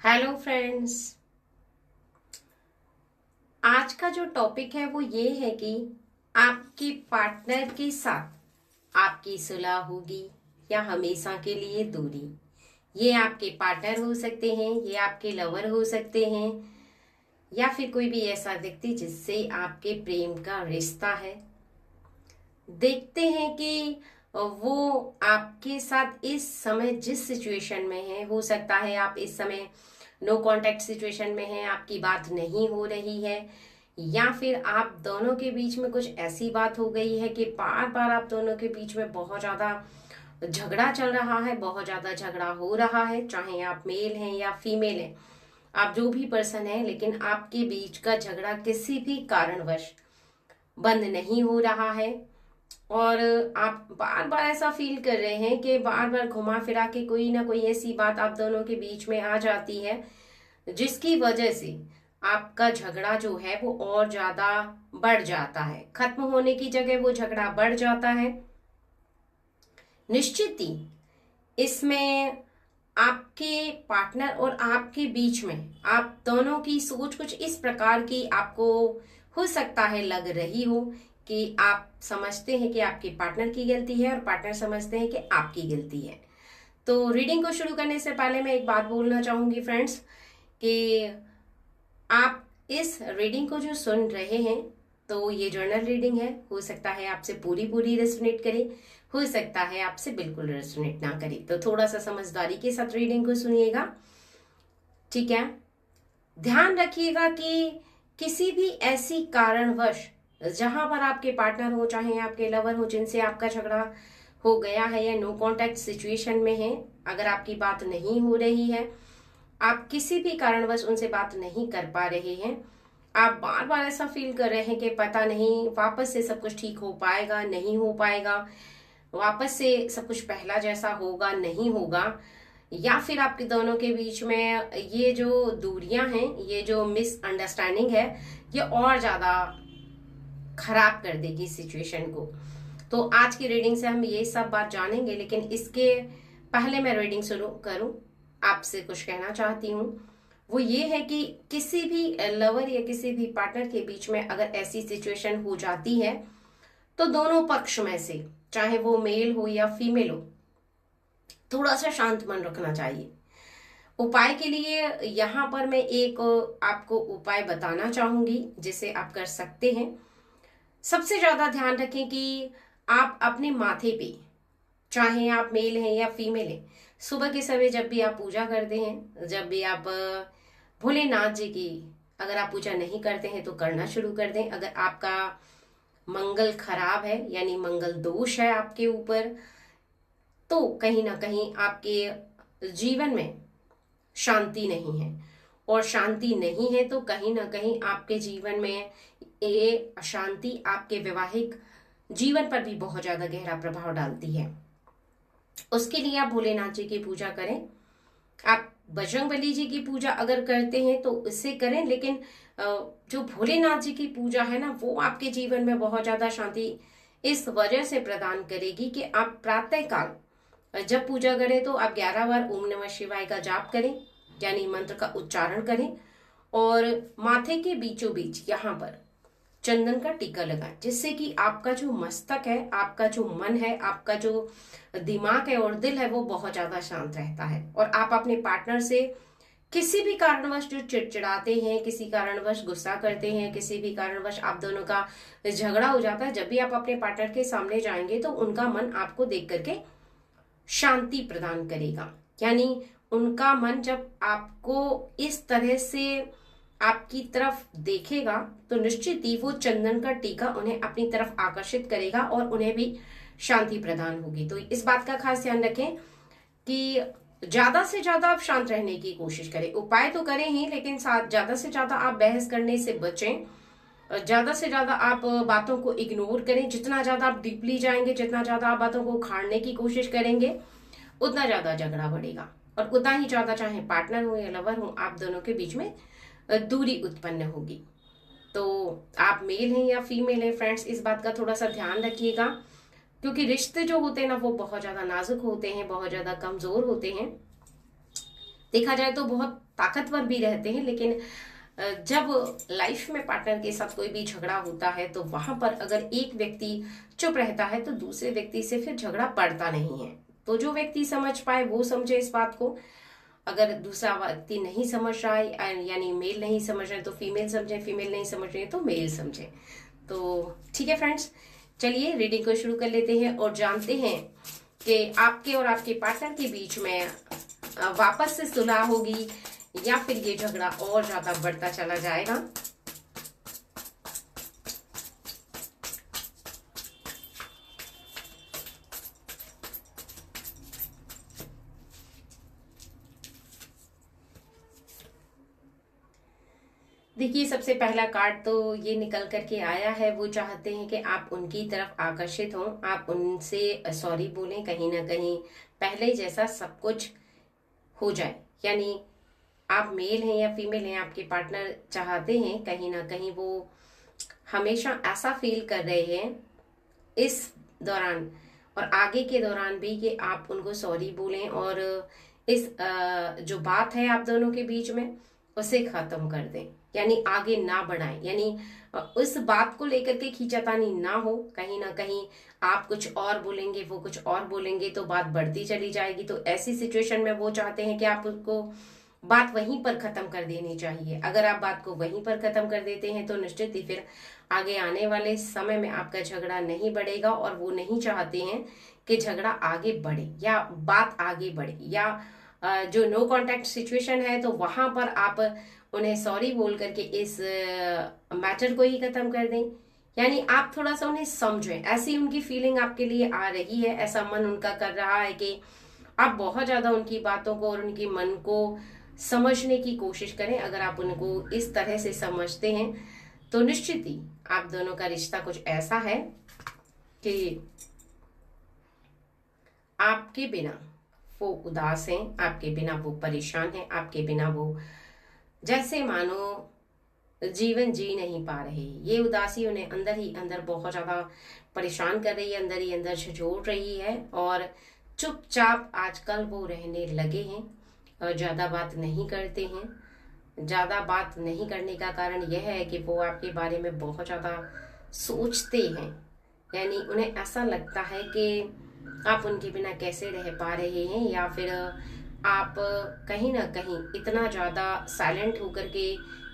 Hello friends. आज का जो टॉपिक है वो ये है कि आपके पार्टनर के साथ आपकी सुलह होगी या हमेशा के लिए दूरी। ये आपके पार्टनर हो सकते हैं, ये आपके लवर हो सकते हैं, या फिर कोई भी ऐसा व्यक्ति जिससे आपके प्रेम का रिश्ता है। देखते हैं कि वो आपके साथ इस समय जिस सिचुएशन में है, हो सकता है आप इस समय नो कांटेक्ट सिचुएशन में हैं, आपकी बात नहीं हो रही है, या फिर आप दोनों के बीच में कुछ ऐसी बात हो गई है कि बार बार आप दोनों के बीच में बहुत ज्यादा झगड़ा चल रहा है, बहुत ज्यादा झगड़ा हो रहा है। चाहे आप मेल हैं या फीमेल हैं, आप जो भी पर्सन है, लेकिन आपके बीच का झगड़ा किसी भी कारणवश बंद नहीं हो रहा है। और आप बार बार ऐसा फील कर रहे हैं कि बार बार घुमा फिरा के कोई ना कोई ऐसी बात आप दोनों के बीच में आ जाती है जिसकी वजह से आपका झगड़ा जो है वो और ज्यादा बढ़ जाता है। खत्म होने की जगह वो झगड़ा बढ़ जाता है। निश्चित ही इसमें आपके पार्टनर और आपके बीच में आप दोनों की सोच कुछ इस प्रकार की आपको हो सकता है लग रही हो कि आप समझते हैं कि आपके पार्टनर की गलती है और पार्टनर समझते हैं कि आपकी गलती है। तो रीडिंग को शुरू करने से पहले मैं एक बात बोलना चाहूंगी फ्रेंड्स कि आप इस रीडिंग को जो सुन रहे हैं, तो ये जर्नल रीडिंग है। हो सकता है आपसे पूरी पूरी रेजोनेट करे, हो सकता है आपसे बिल्कुल रेजोनेट ना करे, तो थोड़ा सा समझदारी के साथ रीडिंग को सुनिएगा, ठीक है। ध्यान रखिएगा कि किसी भी ऐसी कारणवश जहां पर आपके पार्टनर हो, चाहे आपके लवर हो, जिनसे आपका झगड़ा हो गया है या नो कांटेक्ट सिचुएशन में है, अगर आपकी बात नहीं हो रही है, आप किसी भी कारणवश उनसे बात नहीं कर पा रहे हैं, आप बार बार ऐसा फील कर रहे हैं कि पता नहीं वापस से सब कुछ ठीक हो पाएगा नहीं हो पाएगा, वापस से सब कुछ पहला जैसा होगा नहीं होगा, या फिर आपके दोनों के बीच में ये जो दूरियां हैं, ये जो मिसअंडरस्टैंडिंग है, ये और ज्यादा खराब कर देगी सिचुएशन को। तो आज की रीडिंग से हम ये सब बात जानेंगे, लेकिन इसके पहले मैं रीडिंग शुरू करूं, आपसे कुछ कहना चाहती हूँ। वो ये है कि किसी भी लवर या किसी भी पार्टनर के बीच में अगर ऐसी सिचुएशन हो जाती है, तो दोनों पक्ष में से, चाहे वो मेल हो या फीमेल हो, थोड़ा सा शांत मन रखना चाहिए। उपाय के लिए यहाँ पर मैं एक आपको उपाय बताना चाहूंगी जिसे आप कर सकते हैं। सबसे ज्यादा ध्यान रखें कि आप अपने माथे पे, चाहे आप मेल हैं या फीमेल हैं, सुबह के समय जब भी आप पूजा करते हैं, जब भी आप भोलेनाथ जी की अगर आप पूजा नहीं करते हैं तो करना शुरू कर दें। अगर आपका मंगल खराब है, यानी मंगल दोष है आपके ऊपर, तो कहीं ना कहीं आपके जीवन में शांति नहीं है, और शांति नहीं है तो कहीं ना कहीं आपके जीवन में ये अशांति आपके वैवाहिक जीवन पर भी बहुत ज्यादा गहरा प्रभाव डालती है। उसके लिए आप भोलेनाथ जी की पूजा करें। आप बजरंगबली जी की पूजा अगर करते हैं तो इससे करें, लेकिन जो भोलेनाथ जी की पूजा है ना, वो आपके जीवन में बहुत ज्यादा शांति इस वजह से प्रदान करेगी कि आप प्रातः काल जब पूजा करें तो आप 11 बार ओम नमः शिवाय का जाप करें, यानी मंत्र का उच्चारण करें, और माथे के बीचों बीच यहाँ पर चंदन का टीका लगाएं, जिससे कि आपका जो मस्तक है, आपका जो मन है, आपका जो दिमाग है और दिल है, वो बहुत ज्यादा शांत रहता है। और आप अपने पार्टनर से किसी भी कारणवश जो चिड़चिड़ाते हैं, किसी कारणवश गुस्सा करते हैं, किसी भी कारणवश आप दोनों का झगड़ा हो जाता है, जब भी आप अपने पार्टनर के सामने जाएंगे तो उनका मन आपको देख करके शांति प्रदान करेगा। यानी उनका मन जब आपको इस तरह से आपकी तरफ देखेगा तो निश्चित ही वो चंदन का टीका उन्हें अपनी तरफ आकर्षित करेगा और उन्हें भी शांति प्रदान होगी। तो इस बात का खास ध्यान रखें कि ज्यादा से ज्यादा आप शांत रहने की कोशिश करें। उपाय तो करें ही, लेकिन साथ ज्यादा से ज्यादा आप बहस करने से बचें, ज्यादा से ज्यादा आप बातों को इग्नोर करें। जितना ज्यादा आप डीपली जाएंगे, जितना ज्यादा आप बातों को उखाड़ने की कोशिश करेंगे, उतना ज्यादा झगड़ा बढ़ेगा, और उतना ही ज्यादा, चाहे पार्टनर हो या लवर हो, आप दोनों के बीच में दूरी उत्पन्न होगी। तो आप मेल हैं या फीमेल हैं फ्रेंड्स, इस बात का थोड़ा सा ध्यान रखिएगा, क्योंकि रिश्ते जो होते हैं ना, वो बहुत ज्यादा नाजुक होते हैं, बहुत ज्यादा कमजोर होते हैं। देखा जाए तो बहुत ताकतवर भी रहते हैं, लेकिन जब लाइफ में पार्टनर के साथ कोई भी झगड़ा होता है तो वहां पर अगर एक व्यक्ति चुप रहता है तो दूसरे व्यक्ति से फिर झगड़ा पड़ता नहीं है। तो जो व्यक्ति समझ पाए वो समझे इस बात को। अगर दूसरा व्यक्ति नहीं समझ रहा है, यानी मेल नहीं समझ रहे तो फीमेल समझे, फीमेल नहीं समझ रही तो मेल समझे। तो ठीक है फ्रेंड्स, चलिए रीडिंग को शुरू कर लेते हैं और जानते हैं कि आपके और आपके पार्टनर के बीच में वापस से सुलह होगी या फिर ये झगड़ा और ज्यादा बढ़ता चला जाएगा। देखिए, सबसे पहला कार्ड तो ये निकल करके आया है, वो चाहते हैं कि आप उनकी तरफ आकर्षित हों, आप उनसे सॉरी बोलें, कहीं ना कहीं पहले जैसा सब कुछ हो जाए। यानी आप मेल हैं या फीमेल हैं, आपके पार्टनर चाहते हैं कहीं ना कहीं वो हमेशा ऐसा फील कर रहे हैं इस दौरान और आगे के दौरान भी कि आप उनको सॉरी बोलें और इस जो बात है आप दोनों के बीच में उसे खत्म कर दें, यानी आगे ना बढ़ाएं। यानी उस बात को लेकर के खींचातानी ना हो, कहीं ना कहीं आप कुछ और बोलेंगे वो कुछ और बोलेंगे तो बात बढ़ती चली जाएगी। तो ऐसी सिचुएशन में वो चाहते हैं कि आप उसको बात वहीं पर खत्म कर देनी चाहिए। अगर आप बात को वहीं पर खत्म कर देते हैं तो निश्चित ही फिर आगे आने वाले समय में आपका झगड़ा नहीं बढ़ेगा और वो नहीं चाहते हैं कि झगड़ा आगे बढ़े या बात आगे बढ़े, या जो नो कांटेक्ट सिचुएशन है तो वहां पर आप उन्हें सॉरी बोल करके इस मैटर को ही खत्म कर दें। यानी आप थोड़ा सा उन्हें समझें, ऐसी उनकी फीलिंग आपके लिए आ रही है, ऐसा मन उनका कर रहा है कि आप बहुत ज्यादा उनकी बातों को और उनकी मन को समझने की कोशिश करें। अगर आप उनको इस तरह से समझते हैं तो निश्चित ही आप दोनों का रिश्ता कुछ ऐसा है कि आपके बिना वो उदास हैं, आपके बिना वो परेशान हैं, आपके बिना वो जैसे मानो जीवन जी नहीं पा रहे। ये उदासी उन्हें अंदर ही अंदर बहुत ज्यादा परेशान कर रही है, अंदर ही अंदर झंझोड़ रही है और चुपचाप आजकल वो रहने लगे हैं और ज्यादा बात नहीं करते हैं। ज्यादा बात नहीं करने का कारण यह है कि वो आपके बारे में बहुत ज्यादा सोचते हैं, यानी उन्हें ऐसा लगता है कि आप उनके बिना कैसे रह पा रहे हैं, या फिर आप कहीं ना कहीं इतना ज्यादा साइलेंट होकर के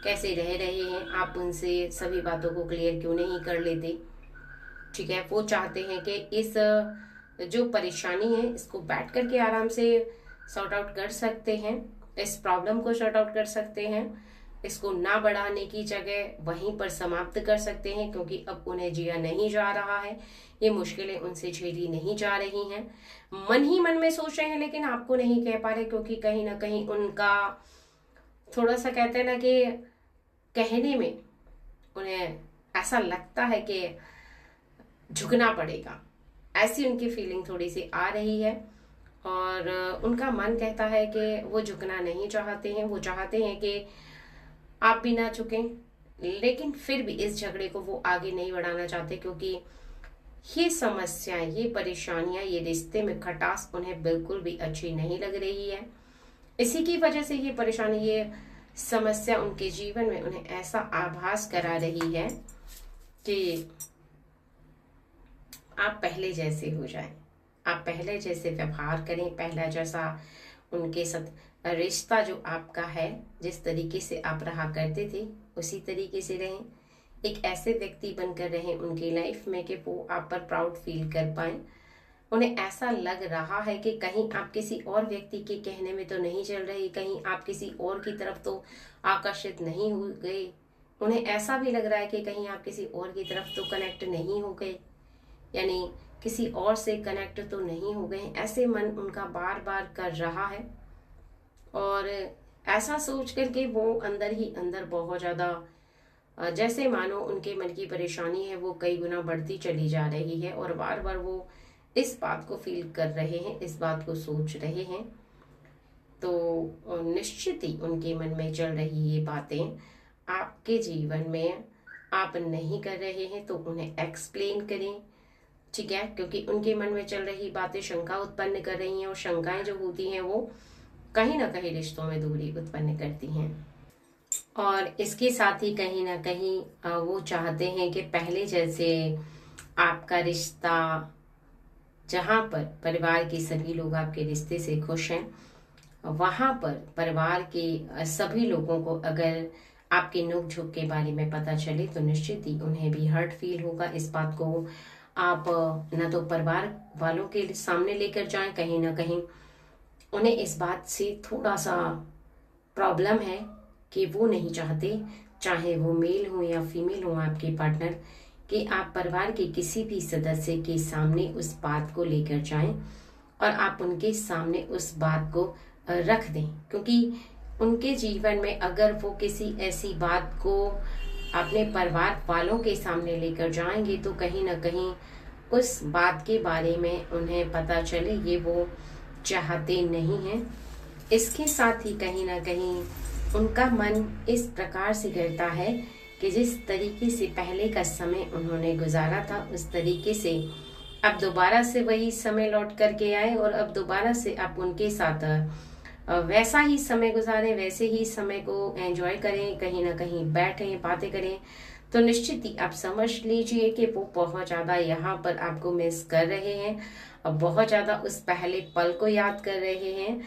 कैसे रह रहे हैं, आप उनसे सभी बातों को क्लियर क्यों नहीं कर लेते। ठीक है, वो चाहते हैं कि इस जो परेशानी है इसको बैठ करके आराम से सॉर्ट आउट कर सकते हैं, इस प्रॉब्लम को सॉर्ट आउट कर सकते हैं, इसको ना बढ़ाने की जगह वहीं पर समाप्त कर सकते हैं, क्योंकि अब उन्हें जिया नहीं जा रहा है, ये मुश्किलें उनसे झेली नहीं जा रही हैं। मन ही मन में सोच रहे हैं लेकिन आपको नहीं कह पा रहे, क्योंकि कहीं ना कहीं उनका थोड़ा सा कहते हैं ना कि कहने में उन्हें ऐसा लगता है कि झुकना पड़ेगा, ऐसी उनकी फीलिंग थोड़ी सी आ रही है। और उनका मन कहता है कि वो झुकना नहीं चाहते हैं, वो चाहते हैं कि आप भी ना झुकें, लेकिन फिर भी इस झगड़े को वो आगे नहीं बढ़ाना चाहते, क्योंकि ये समस्याएं, ये परेशानियां, ये रिश्ते में खटास उन्हें बिल्कुल भी अच्छी नहीं लग रही है। इसी की वजह से ये परेशानी, ये समस्या उनके जीवन में उन्हें ऐसा आभास करा रही है कि आप पहले जैसे हो जाएं, आप पहले जैसे व्यवहार करें, पहला जैसा उनके साथ रिश्ता जो आपका है, जिस तरीके से आप रहा करते थे उसी तरीके से रहें। एक ऐसे व्यक्ति बनकर रहें उनकी लाइफ में कि वो आप पर प्राउड फील कर पाए। उन्हें ऐसा लग रहा है कि कहीं आप किसी और व्यक्ति के कहने में तो नहीं चल रही, कहीं आप किसी और की तरफ तो आकर्षित नहीं हो गए। उन्हें ऐसा भी लग रहा है कि कहीं आप किसी और की तरफ तो कनेक्ट नहीं हो गए, यानी किसी और से कनेक्ट तो नहीं हो गए। ऐसे मन उनका बार बार कर रहा है और ऐसा सोच करके वो अंदर ही अंदर बहुत ज्यादा जैसे मानो उनके मन की परेशानी है वो कई गुना बढ़ती चली जा रही है और बार बार वो इस बात को फील कर रहे हैं, इस बात को सोच रहे हैं। तो निश्चित ही उनके मन में चल रही ये बातें आपके जीवन में आप नहीं कर रहे हैं तो उन्हें एक्सप्लेन करें। ठीक है, क्योंकि उनके मन में चल रही बातें शंका उत्पन्न कर रही हैं और शंकाएं जो होती हैं वो कहीं ना कहीं रिश्तों में दूरी उत्पन्न करती हैं। और इसके साथ ही कहीं ना कहीं वो चाहते हैं कि पहले जैसे आपका रिश्ता, जहाँ पर परिवार के सभी लोग आपके रिश्ते से खुश हैं, वहाँ पर परिवार के सभी लोगों को अगर आपके नोक झोंक के बारे में पता चले तो निश्चित ही उन्हें भी हर्ट फील होगा। इस बात को आप न तो परिवार वालों के सामने लेकर जाएं, कहीं ना कहीं उन्हें इस बात से थोड़ा सा प्रॉब्लम है कि वो नहीं चाहते, चाहे वो मेल हो या फीमेल हो आपके पार्टनर, कि आप परिवार के किसी भी सदस्य के सामने उस बात को लेकर जाएं और आप उनके सामने उस बात को रख दें। क्योंकि उनके जीवन में अगर वो किसी ऐसी बात को अपने परिवार वालों के सामने लेकर जाएंगे तो कहीं ना कहीं उस बात के बारे में उन्हें पता चले, ये वो चाहते नहीं हैं। इसके साथ ही कहीं ना कहीं उनका मन इस प्रकार से करता है कि जिस तरीके से पहले का समय उन्होंने गुजारा था उस तरीके से अब दोबारा से वही समय लौट करके आए और अब दोबारा से आप उनके साथ वैसा ही समय गुजारें, वैसे ही समय को एंजॉय करें, कहीं ना कहीं बैठें, बातें करें। तो निश्चित ही आप समझ लीजिए कि वो बहुत ज़्यादा यहाँ पर आपको मिस कर रहे हैं और बहुत ज़्यादा उस पहले पल को याद कर रहे हैं,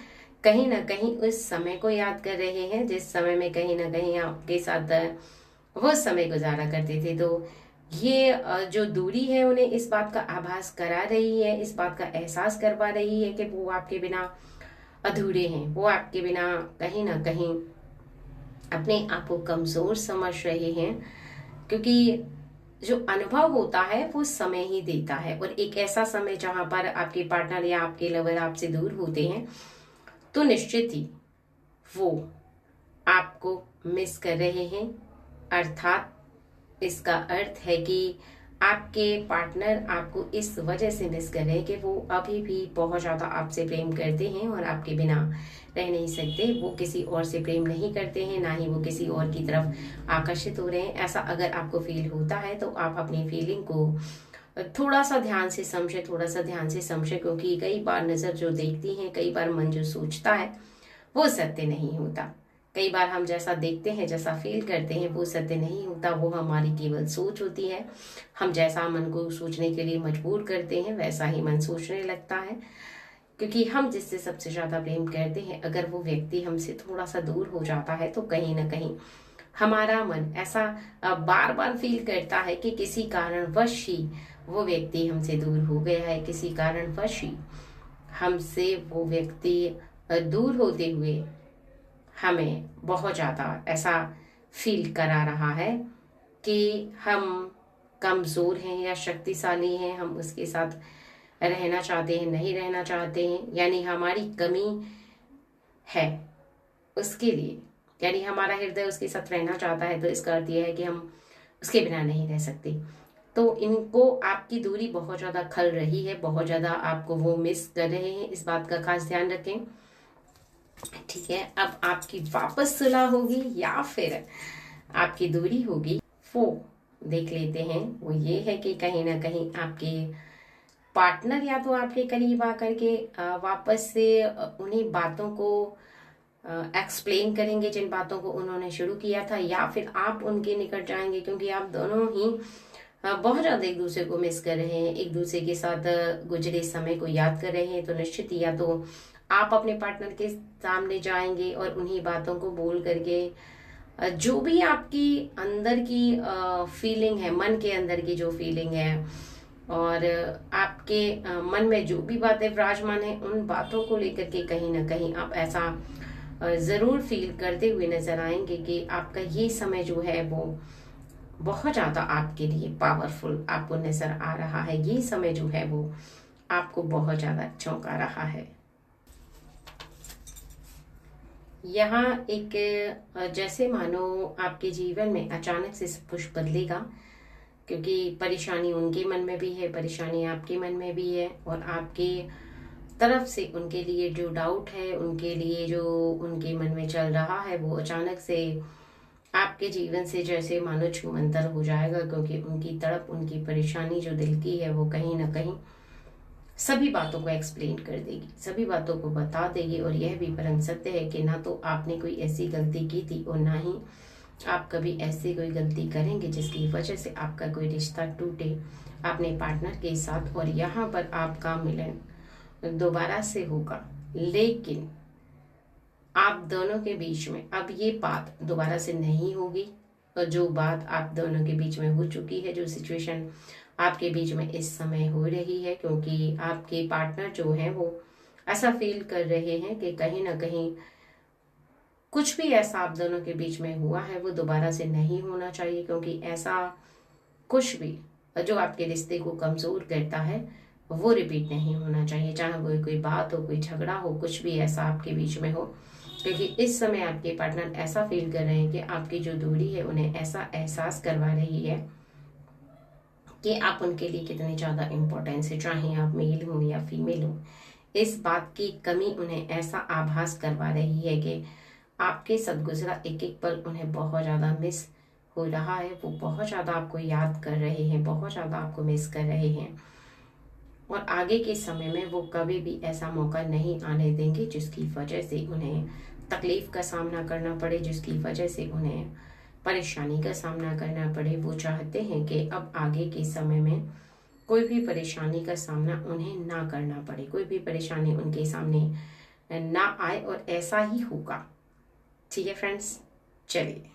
कहीं ना कहीं उस समय को याद कर रहे हैं जिस समय में कहीं ना कहीं आपके साथ वो समय गुजारा करते थे। तो ये जो दूरी है उन्हें इस बात का आभास करा रही है, इस बात का एहसास करवा रही है कि वो आपके बिना अधूरे हैं, वो आपके बिना कहीं ना कहीं अपने आप को कमजोर समझ रहे हैं। क्योंकि जो अनुभव होता है वो समय ही देता है, और एक ऐसा समय जहां पर आपके पार्टनर या आपके लवर आपसे दूर होते हैं तो निश्चित ही वो आपको मिस कर रहे हैं। अर्थात इसका अर्थ है कि आपके पार्टनर आपको इस वजह से मिस कर रहे हैं कि वो अभी भी बहुत ज़्यादा आपसे प्रेम करते हैं और आपके बिना रह नहीं सकते। वो किसी और से प्रेम नहीं करते हैं, ना ही वो किसी और की तरफ आकर्षित हो रहे हैं। ऐसा अगर आपको फील होता है तो आप अपनी फीलिंग को थोड़ा सा ध्यान से समझे, थोड़ा सा ध्यान से समझे, क्योंकि कई बार नज़र जो देखती है, कई बार मन जो सोचता है वो सत्य नहीं होता। कई बार हम जैसा देखते हैं, जैसा फील करते हैं वो सत्य नहीं होता, वो हमारी केवल सोच होती है। हम जैसा मन को सोचने के लिए मजबूर करते हैं वैसा ही मन सोचने लगता है। क्योंकि हम जिससे सबसे ज्यादा प्रेम करते हैं, अगर वो व्यक्ति हमसे थोड़ा सा दूर हो जाता है तो कहीं ना कहीं हमारा मन ऐसा बार बार फील करता है कि किसी कारणवश ही वो व्यक्ति हमसे दूर हो गया है, किसी कारणवश ही हमसे वो व्यक्ति दूर होते हुए हमें बहुत ज़्यादा ऐसा फील करा रहा है कि हम कमज़ोर हैं या शक्तिशाली हैं, हम उसके साथ रहना चाहते हैं, नहीं रहना चाहते हैं, यानी हमारी कमी है उसके लिए, यानी हमारा हृदय उसके साथ रहना चाहता है। तो इसका अर्थ यह है कि हम उसके बिना नहीं रह सकते। तो इनको आपकी दूरी बहुत ज़्यादा खल रही है, बहुत ज़्यादा आपको वो मिस कर रहे हैं, इस बात का खास ध्यान रखें। ठीक है, अब आपकी वापस सुलह होगी या फिर आपकी दूरी होगी, वो देख लेते हैं। वो ये है कि कहीं ना कहीं आपके पार्टनर या तो आपके करीब आकर के वापस से उन्हीं बातों को एक्सप्लेन करेंगे जिन बातों को उन्होंने शुरू किया था, या फिर आप उनके निकट जाएंगे, क्योंकि आप दोनों ही बहुत ज्यादा एक दूसरे को मिस कर रहे हैं, एक दूसरे के साथ गुजरे समय को याद कर रहे हैं। तो निश्चित या तो आप अपने पार्टनर के सामने जाएंगे और उन्हीं बातों को बोल करके जो भी आपकी अंदर की फीलिंग है, मन के अंदर की जो फीलिंग है और आपके मन में जो भी बातें विराजमान है, उन बातों को लेकर के कहीं ना कहीं आप ऐसा जरूर फील करते हुए नजर आएंगे कि आपका ये समय जो है वो बहुत ज्यादा आपके लिए पावरफुल आपको नजर आ रहा है। ये समय जो है वो आपको बहुत ज्यादा चौंका रहा है। यहाँ एक जैसे मानो आपके जीवन में अचानक से सब कुछ बदलेगा, क्योंकि परेशानी उनके मन में भी है, परेशानी आपके मन में भी है, और आपके तरफ से उनके लिए जो डाउट है, उनके लिए जो उनके मन में चल रहा है, वो अचानक से आपके जीवन से जैसे मानो छूमंतर हो जाएगा। क्योंकि उनकी तड़प, उनकी परेशानी जो दिल की है वो कहीं ना कहीं सभी बातों को एक्सप्लेन कर देगी, सभी बातों को बता देगी। और यह भी परम सत्य है कि ना तो आपने कोई ऐसी गलती की थी और ना ही आप कभी ऐसी कोई गलती करेंगे जिसकी वजह से आपका कोई रिश्ता टूटे अपने पार्टनर के साथ। और यहाँ पर आपका मिलन दोबारा से होगा, लेकिन आप दोनों के बीच में अब ये बात दोबारा से नहीं होगी। और जो बात आप दोनों के बीच में हो चुकी है, जो सिचुएशन आपके बीच में इस समय हो रही है, क्योंकि आपके पार्टनर जो है वो ऐसा फील कर रहे हैं कि कहीं ना कहीं कुछ भी ऐसा आप दोनों के बीच में हुआ है वो दोबारा से नहीं होना चाहिए। क्योंकि ऐसा कुछ भी जो आपके रिश्ते को कमजोर करता है वो रिपीट नहीं होना चाहिए। चाहे वो कोई बात हो, कोई झगड़ा हो, कुछ भी ऐसा आपके बीच में हो। क्योंकि इस समय आपके पार्टनर ऐसा फील कर रहे हैं कि आपकी जो दूरी है उन्हें ऐसा एहसास करवा रही है कि आप उनके लिए कितने ज़्यादा इम्पोर्टेंस है, चाहे आप मेल हो या फीमेल हो। इस बात की कमी उन्हें ऐसा आभास करवा रही है कि आपके साथ गुजरा एक एक पल उन्हें बहुत ज़्यादा मिस हो रहा है। वो बहुत ज़्यादा आपको याद कर रहे हैं, बहुत ज़्यादा आपको मिस कर रहे हैं। और आगे के समय में वो कभी भी ऐसा मौका नहीं आने देंगे जिसकी वजह से उन्हें तकलीफ का सामना करना पड़े, जिसकी वजह से उन्हें परेशानी का सामना करना पड़े। वो चाहते हैं कि अब आगे के समय में कोई भी परेशानी का सामना उन्हें ना करना पड़े, कोई भी परेशानी उनके सामने ना आए, और ऐसा ही होगा। ठीक है फ्रेंड्स, चलिए।